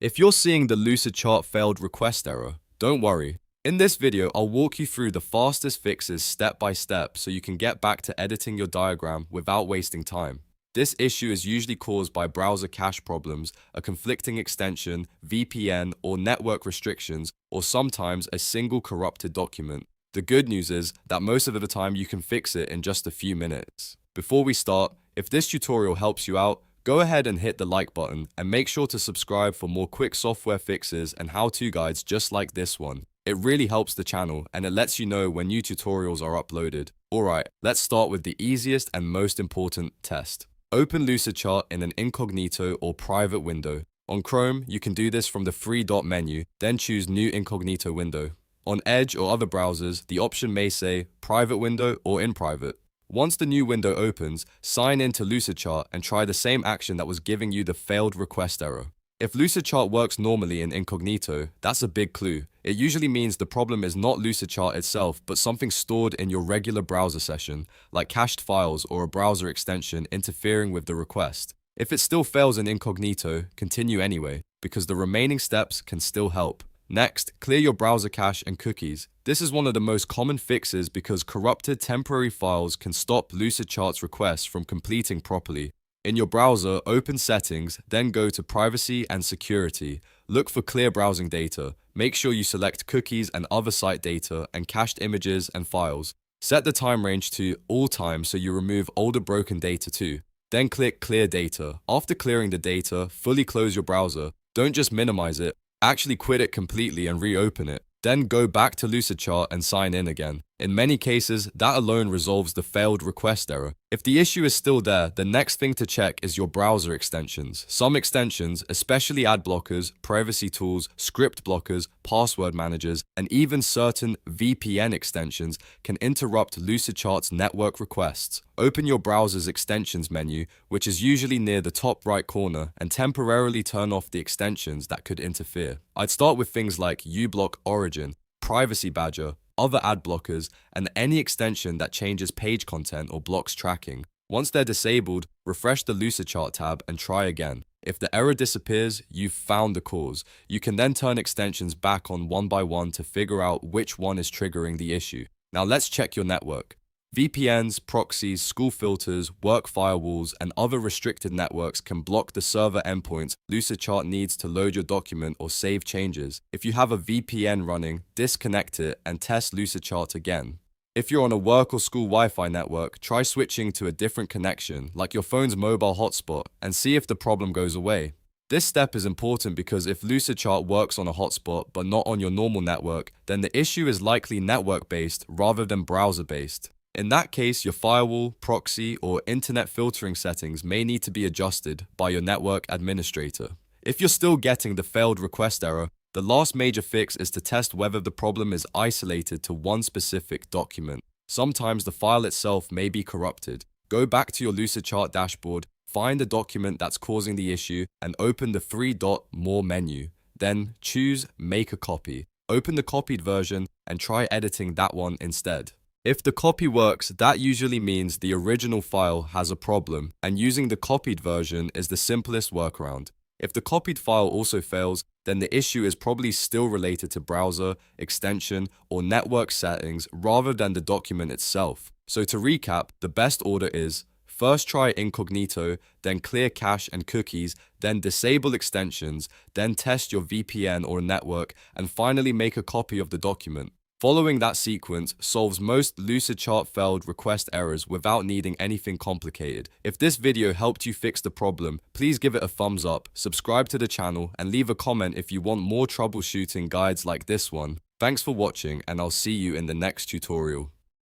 If you're seeing the Lucidchart failed request error, don't worry. In this video, I'll walk you through the fastest fixes step by step so you can get back to editing your diagram without wasting time. This issue is usually caused by browser cache problems, a conflicting extension, VPN, or network restrictions, or sometimes a single corrupted document. The good news is that most of the time you can fix it in just a few minutes. Before we start, if this tutorial helps you out, go ahead and hit the like button and make sure to subscribe for more quick software fixes and how-to guides just like this one. It really helps the channel and it lets you know when new tutorials are uploaded. Alright, let's start with the easiest and most important test. Open Lucidchart in an incognito or private window. On Chrome, you can do this from the three dot menu, then choose New Incognito Window. On Edge or other browsers, the option may say Private Window or In Private. Once the new window opens, sign in to Lucidchart and try the same action that was giving you the failed request error. If Lucidchart works normally in Incognito, that's a big clue. It usually means the problem is not Lucidchart itself, but something stored in your regular browser session, like cached files or a browser extension interfering with the request. If it still fails in Incognito, continue anyway, because the remaining steps can still help. Next, clear your browser cache and cookies. This is one of the most common fixes because corrupted temporary files can stop Lucidchart's requests from completing properly. In your browser, open Settings, then go to Privacy and Security. Look for clear browsing data. Make sure you select cookies and other site data and cached images and files. Set the time range to all time so you remove older broken data too. Then click Clear Data. After clearing the data, fully close your browser. Don't just minimize it. Actually quit it completely and reopen it. Then go back to Lucidchart and sign in again. In many cases, that alone resolves the failed request error. If the issue is still there, the next thing to check is your browser extensions. Some extensions, especially ad blockers, privacy tools, script blockers, password managers, and even certain VPN extensions can interrupt Lucidchart's network requests. Open your browser's extensions menu, which is usually near the top right corner, and temporarily turn off the extensions that could interfere. I'd start with things like uBlock Origin, Privacy Badger, other ad blockers, and any extension that changes page content or blocks tracking. Once they're disabled, refresh the Lucidchart tab and try again. If the error disappears, you've found the cause. You can then turn extensions back on one by one to figure out which one is triggering the issue. Now let's check your network. VPNs, proxies, school filters, work firewalls, and other restricted networks can block the server endpoints Lucidchart needs to load your document or save changes. If you have a VPN running, disconnect it and test Lucidchart again. If you're on a work or school Wi-Fi network, try switching to a different connection, like your phone's mobile hotspot, and see if the problem goes away. This step is important because if Lucidchart works on a hotspot but not on your normal network, then the issue is likely network-based rather than browser-based. In that case, your firewall, proxy, or internet filtering settings may need to be adjusted by your network administrator. If you're still getting the failed request error, the last major fix is to test whether the problem is isolated to one specific document. Sometimes the file itself may be corrupted. Go back to your Lucidchart dashboard, find the document that's causing the issue, and open the three dot More menu. Then choose Make a Copy. Open the copied version and try editing that one instead. If the copy works, that usually means the original file has a problem, and using the copied version is the simplest workaround. If the copied file also fails, then the issue is probably still related to browser, extension, or network settings rather than the document itself. So to recap, the best order is: first try Incognito, then clear cache and cookies, then disable extensions, then test your VPN or network, and finally make a copy of the document. Following that sequence solves most Lucidchart failed request errors without needing anything complicated. If this video helped you fix the problem, please give it a thumbs up, subscribe to the channel, and leave a comment if you want more troubleshooting guides like this one. Thanks for watching, and I'll see you in the next tutorial.